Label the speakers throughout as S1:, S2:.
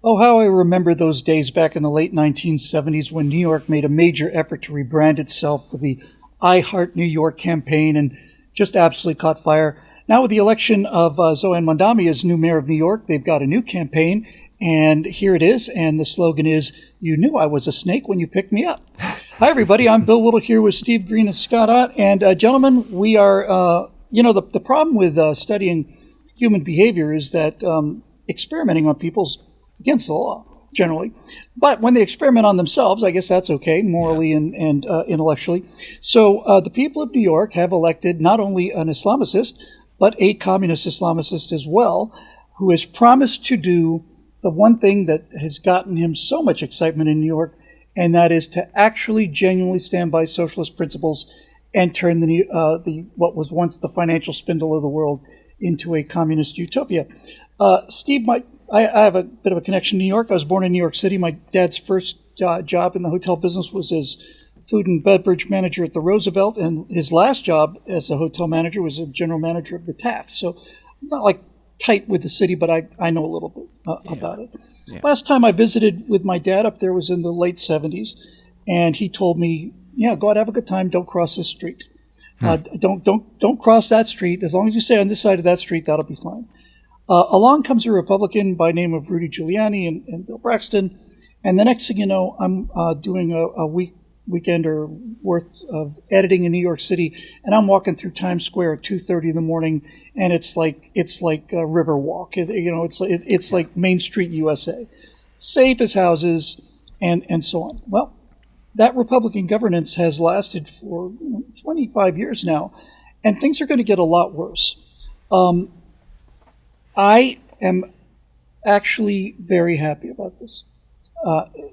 S1: Oh, how I remember those days back in the late 1970s when New York made a major effort to rebrand itself with the I Heart New York campaign and just absolutely caught fire. Now with the election of Zohran Mamdani as new mayor of New York, they've got a new campaign, and here it is, and the slogan is, "You knew I was a snake when you picked me up." Hi, everybody. I'm Bill Whittle here with Steve Green and Scott Ott, and gentlemen, we are, the problem with studying human behavior is that experimenting on people's against the law, generally. But when they experiment on themselves, I guess that's okay, morally and intellectually. So the people of New York have elected not only an Islamicist, but a communist Islamicist as well, who has promised to do the one thing that has gotten him so much excitement in New York, and that is to actually genuinely stand by socialist principles and turn the what was once the financial spindle of the world into a communist utopia. Steve, I have a bit of a connection to New York. I was born in New York City. My dad's first job in the hotel business was as food and beverage manager at the Roosevelt, and his last job as a hotel manager was a general manager of the Taft. So I'm not like tight with the city, but I know a little bit about it. Yeah. Last time I visited with my dad up there was in the late 70s, and he told me, "Yeah, go out, have a good time. Don't cross this street. Don't cross that street. As long as you stay on this side of that street, that'll be fine." Along comes a Republican by name of Rudy Giuliani and Bill Braxton, and the next thing you know, I'm doing a weekend or worth of editing in New York City, and I'm walking through Times Square at 2:30 in the morning, and it's like a Riverwalk. It's like Main Street, USA, safe as houses, and so on. Well, that Republican governance has lasted for 25 years now, and things are going to get a lot worse. I am actually very happy about this.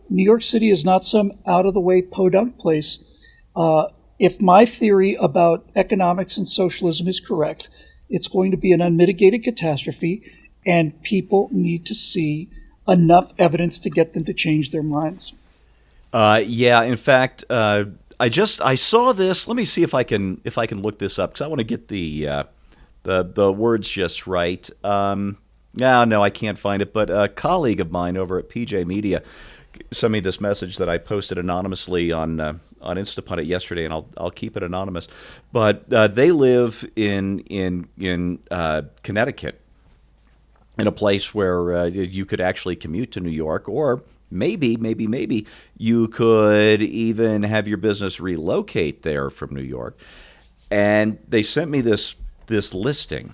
S1: New York City is not some out-of-the-way podunk place. If my theory about economics and socialism is correct, it's going to be an unmitigated catastrophe, and people need to see enough evidence to get them to change their minds.
S2: In fact, I saw this. Let me see if I can look this up, because I want to get the words just right. No, I can't find it. But a colleague of mine over at PJ Media sent me this message that I posted anonymously on Instapundit yesterday, and I'll keep it anonymous. But they live in Connecticut, in a place where you could actually commute to New York, or maybe you could even have your business relocate there from New York. And they sent me this listing.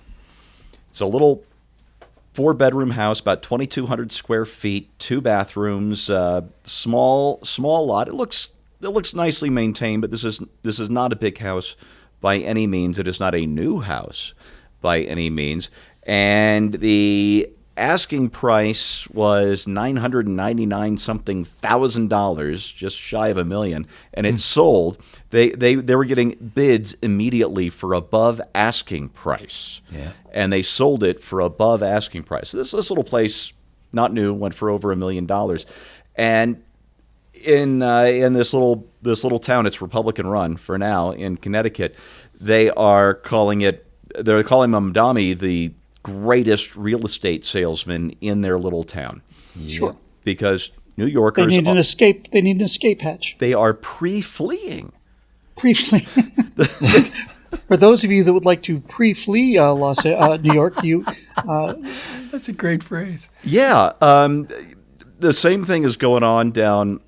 S2: It's a little 4-bedroom house, about 2,200 square feet, 2 bathrooms, small lot. It looks nicely maintained, but this is not a big house by any means. It is not a new house by any means. And the asking price was $999 thousand, just shy of $1 million, and it sold. They were getting bids immediately for above asking price, and they sold it for above asking price. This little place, not new, went for over $1 million, and in this little town, it's Republican run for now in Connecticut. They're calling Mamdani the greatest real estate salesman in their little town.
S1: Sure.
S2: Because New Yorkers
S1: They need an escape hatch.
S2: They are pre-fleeing.
S1: For those of you that would like to pre-flee New York,
S3: that's a great phrase.
S2: Yeah. The same thing is going on down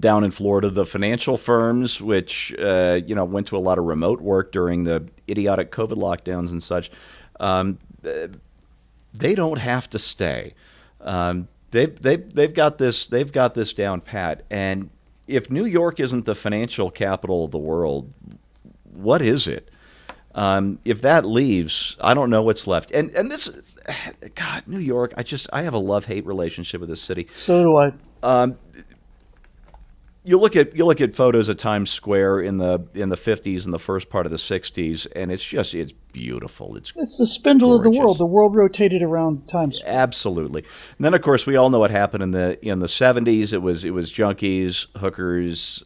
S2: in Florida. The financial firms, which went to a lot of remote work during the idiotic COVID lockdowns and such, they don't have to stay. They've got this down pat. And if New York isn't the financial capital of the world, what is it? If that leaves, I don't know what's left. And this, God, New York, I have a love-hate relationship with this city.
S1: So do I.
S2: You look at photos of Times Square in the 50s and the first part of the 60s, and it's beautiful. It's
S1: the spindle of the world. The world rotated around Times Square.
S2: Absolutely. And then, of course, we all know what happened in the 70s. It was junkies, hookers,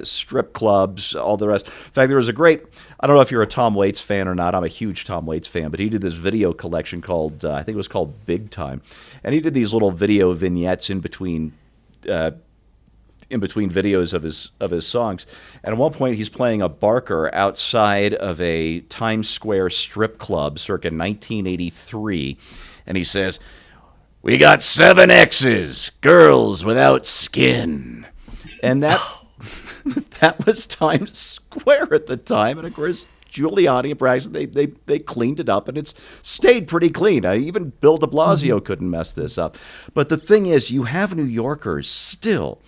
S2: strip clubs, all the rest. In fact, there was a great, I don't know if you're a Tom Waits fan or not. I'm a huge Tom Waits fan, but he did this video collection called, I think it was called Big Time. And he did these little video vignettes in between videos of his songs. And at one point, he's playing a barker outside of a Times Square strip club circa 1983. And he says, "We got 7 X's, girls without skin." And that that was Times Square at the time. And of course, Giuliani and Braxton, they cleaned it up, and it's stayed pretty clean. Even Bill de Blasio couldn't mess this up. But the thing is, you have New Yorkers still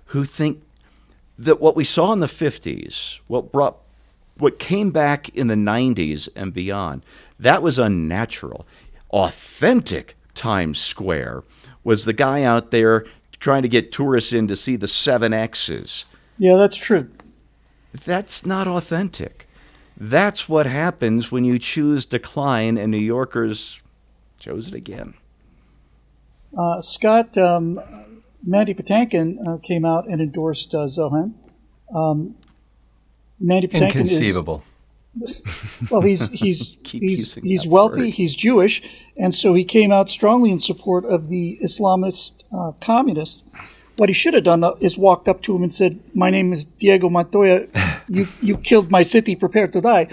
S2: who think that what we saw in the 50s, what came back in the 90s and beyond, that was unnatural. Authentic Times Square was the guy out there trying to get tourists in to see the 7 X's.
S1: Yeah, that's true.
S2: That's not authentic. That's what happens when you choose decline, and New Yorkers chose it again.
S1: Scott, Mandy Patinkin came out and endorsed Zohan. Mandy Patinkin
S3: Inconceivable.
S1: Well, he's wealthy,
S2: word.
S1: he's Jewish, and so he came out strongly in support of the Islamist communists. What he should have done is walked up to him and said, "My name is Diego Montoya. You killed my city. Prepare to die."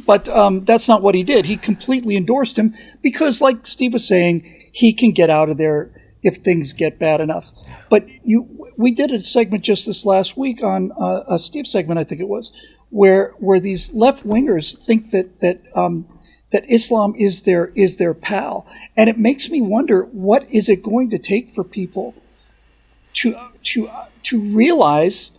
S1: But that's not what he did. He completely endorsed him because, like Steve was saying, he can get out of there if things get bad enough. But we did a segment just this last week on a Steve segment, I think it was, where these left wingers think that Islam is their pal, and it makes me wonder, what is it going to take for people to realize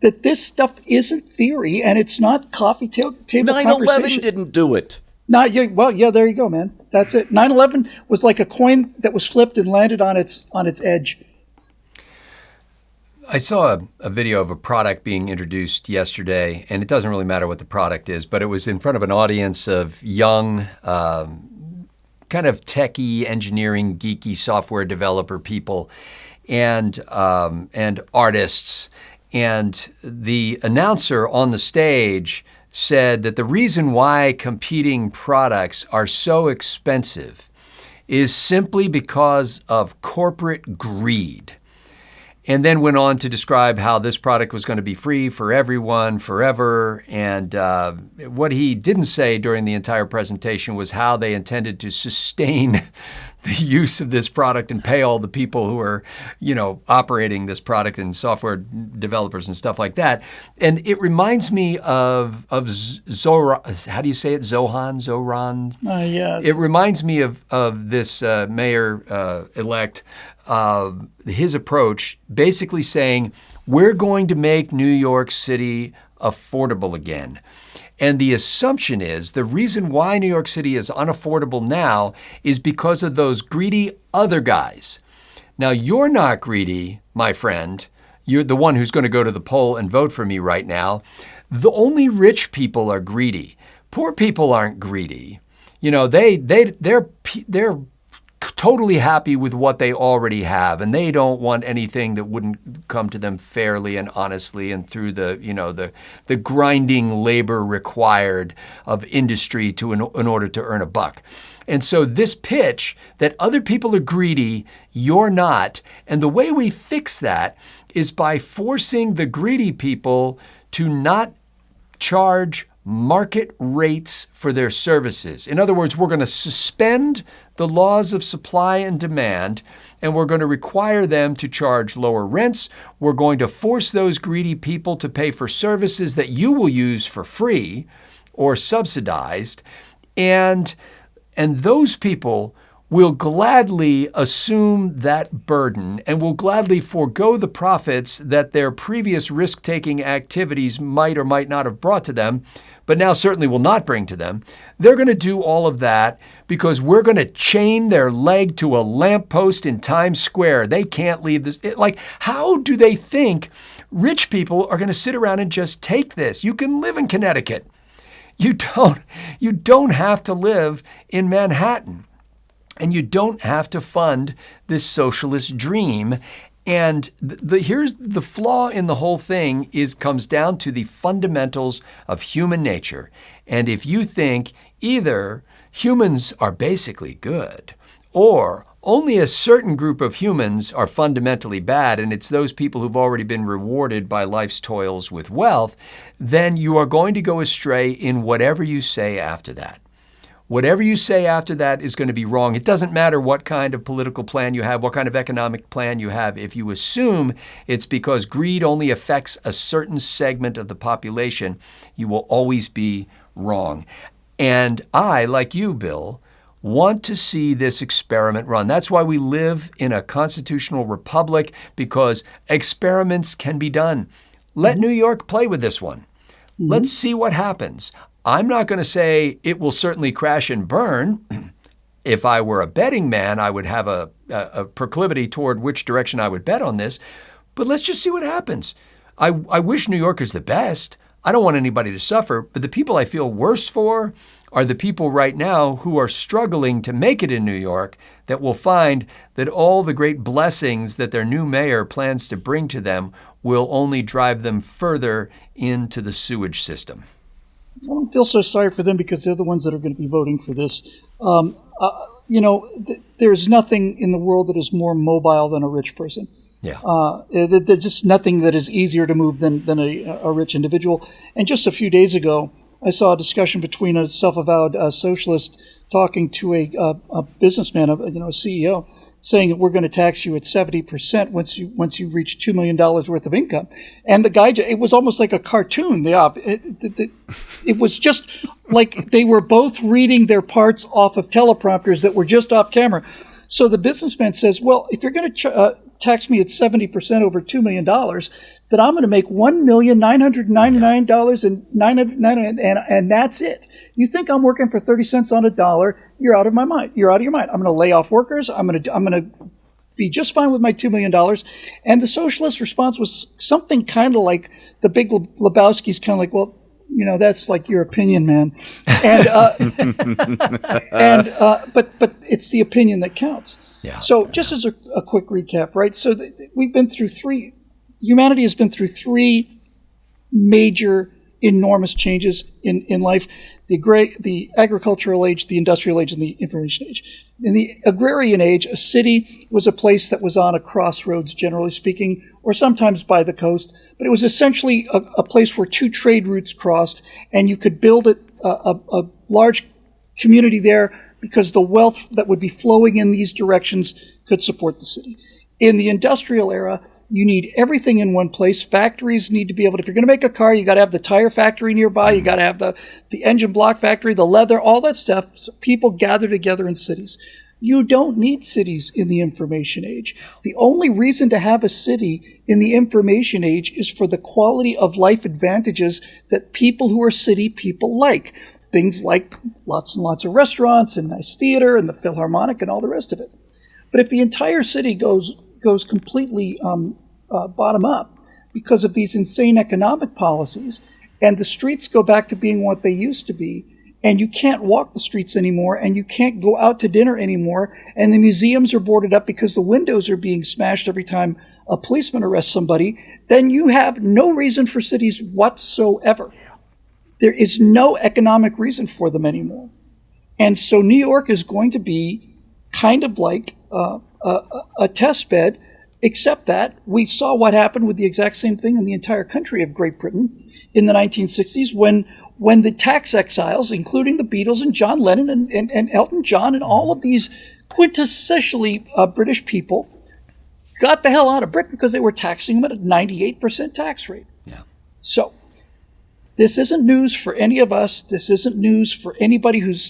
S1: that this stuff isn't theory and it's not coffee table
S2: 9/11
S1: conversation.
S2: didn't do it.
S1: There you go, man. That's it. 9/11 was like a coin that was flipped and landed on its edge.
S3: I saw a video of a product being introduced yesterday, and it doesn't really matter what the product is, but it was in front of an audience of young, kind of techie, engineering, geeky software developer people and artists. And the announcer on the stage said that the reason why competing products are so expensive is simply because of corporate greed. And then went on to describe how this product was going to be free for everyone forever. And what he didn't say during the entire presentation was how they intended to sustain the use of this product and pay all the people who are, operating this product and software developers and stuff like that. And it reminds me of Zohran. How do you say it? Zohran?
S1: Yeah.
S3: It reminds me of this mayor-elect. His approach, basically saying, we're going to make New York City affordable again. And the assumption is the reason why New York City is unaffordable now is because of those greedy other guys. Now, you're not greedy, my friend. You're the one who's going to go to the poll and vote for me right now. The only rich people are greedy. Poor people aren't greedy. They're totally happy with what they already have, and they don't want anything that wouldn't come to them fairly and honestly and through the grinding labor required of industry in order to earn a buck. And so this pitch that other people are greedy, you're not, and the way we fix that is by forcing the greedy people to not charge market rates for their services. In other words, we're going to suspend the laws of supply and demand, and we're going to require them to charge lower rents. We're going to force those greedy people to pay for services that you will use for free or subsidized, and those people will gladly assume that burden and will gladly forego the profits that their previous risk-taking activities might or might not have brought to them, but now certainly will not bring to them. They're going to do all of that because we're going to chain their leg to a lamppost in Times Square. They can't leave this. How do they think rich people are going to sit around and just take this? You can live in Connecticut. You don't have to live in Manhattan. And you don't have to fund this socialist dream. And here's the flaw in the whole thing comes down to the fundamentals of human nature. And if you think either humans are basically good or only a certain group of humans are fundamentally bad, and it's those people who've already been rewarded by life's toils with wealth, then you are going to go astray in whatever you say after that. Whatever you say after that is going to be wrong. It doesn't matter what kind of political plan you have, what kind of economic plan you have. If you assume it's because greed only affects a certain segment of the population, you will always be wrong. And I, like you, Bill, want to see this experiment run. That's why we live in a constitutional republic, because experiments can be done. Let New York play with this one. Let's see what happens. I'm not going to say it will certainly crash and burn. If I were a betting man, I would have a proclivity toward which direction I would bet on this. But let's just see what happens. I wish New York is the best. I don't want anybody to suffer. But the people I feel worst for are the people right now who are struggling to make it in New York, that will find that all the great blessings that their new mayor plans to bring to them will only drive them further into the sewage system.
S1: I don't feel so sorry for them, because they're the ones that are going to be voting for this. There's nothing in the world that is more mobile than a rich person.
S3: Yeah.
S1: There's just nothing that is easier to move than a rich individual. And just a few days ago, I saw a discussion between a self-avowed socialist talking to a businessman, a CEO, saying that we're going to tax you at 70% once you reach $2 million worth of income. And the guy, it was almost like a cartoon. It was just like they were both reading their parts off of teleprompters that were just off camera. So the businessman says, well, if you're going to tax me at 70% over $2 million, then I'm going to make $1,999,999, and that's it. You think I'm working for 30 cents on a dollar? You're out of my mind. You're out of your mind. I'm going to lay off workers. I'm going to be just fine with my $2 million. And the socialist response was something kind of like the Big Lebowski's, kind of like, well, that's like your opinion, man. And but it's the opinion that counts.
S3: Yeah.
S1: So just as a quick recap, right? So humanity has been through three major, enormous changes in life: the agricultural age, the industrial age, and the information age. In the agrarian age, a city was a place that was on a crossroads, generally speaking, or sometimes by the coast. But it was essentially a place where two trade routes crossed, and you could build a large community there because the wealth that would be flowing in these directions could support the city. In the industrial era, you need everything in one place. Factories need to be able to, if you're going to make a car, you got to have the tire factory nearby. You got to have the engine block factory, the leather, all that stuff. So people gather together in cities. You don't need cities in the information age. The only reason to have a city in the information age is for the quality of life advantages that people who are city people like. Things like lots and lots of restaurants and nice theater and the Philharmonic and all the rest of it. But if the entire city goes completely bottom up because of these insane economic policies, and the streets go back to being what they used to be, and you can't walk the streets anymore, and you can't go out to dinner anymore, and the museums are boarded up because the windows are being smashed every time a policeman arrests somebody, then you have no reason for cities whatsoever. There is no economic reason for them anymore. And so New York is going to be kind of like a test bed, except that we saw what happened with the exact same thing in the entire country of Great Britain in the 1960s when the tax exiles, including the Beatles and John Lennon and Elton John and all of these quintessentially British people, got the hell out of Britain because they were taxing them at a 98% tax rate.
S3: Yeah.
S1: So this isn't news for any of us. This isn't news for anybody who's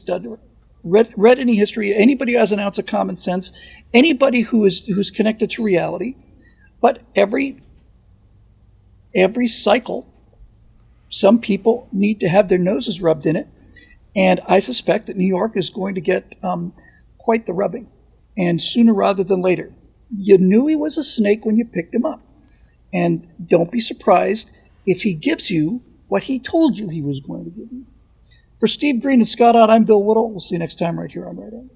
S1: read any history, anybody who has an ounce of common sense, anybody who's connected to reality. But every cycle, some people need to have their noses rubbed in it. And I suspect that New York is going to get quite the rubbing, and sooner rather than later. You knew he was a snake when you picked him up. And don't be surprised if he gives you what he told you he was going to give you. For Steve Green and Scott Ott, I'm Bill Whittle. We'll see you next time right here on Right On.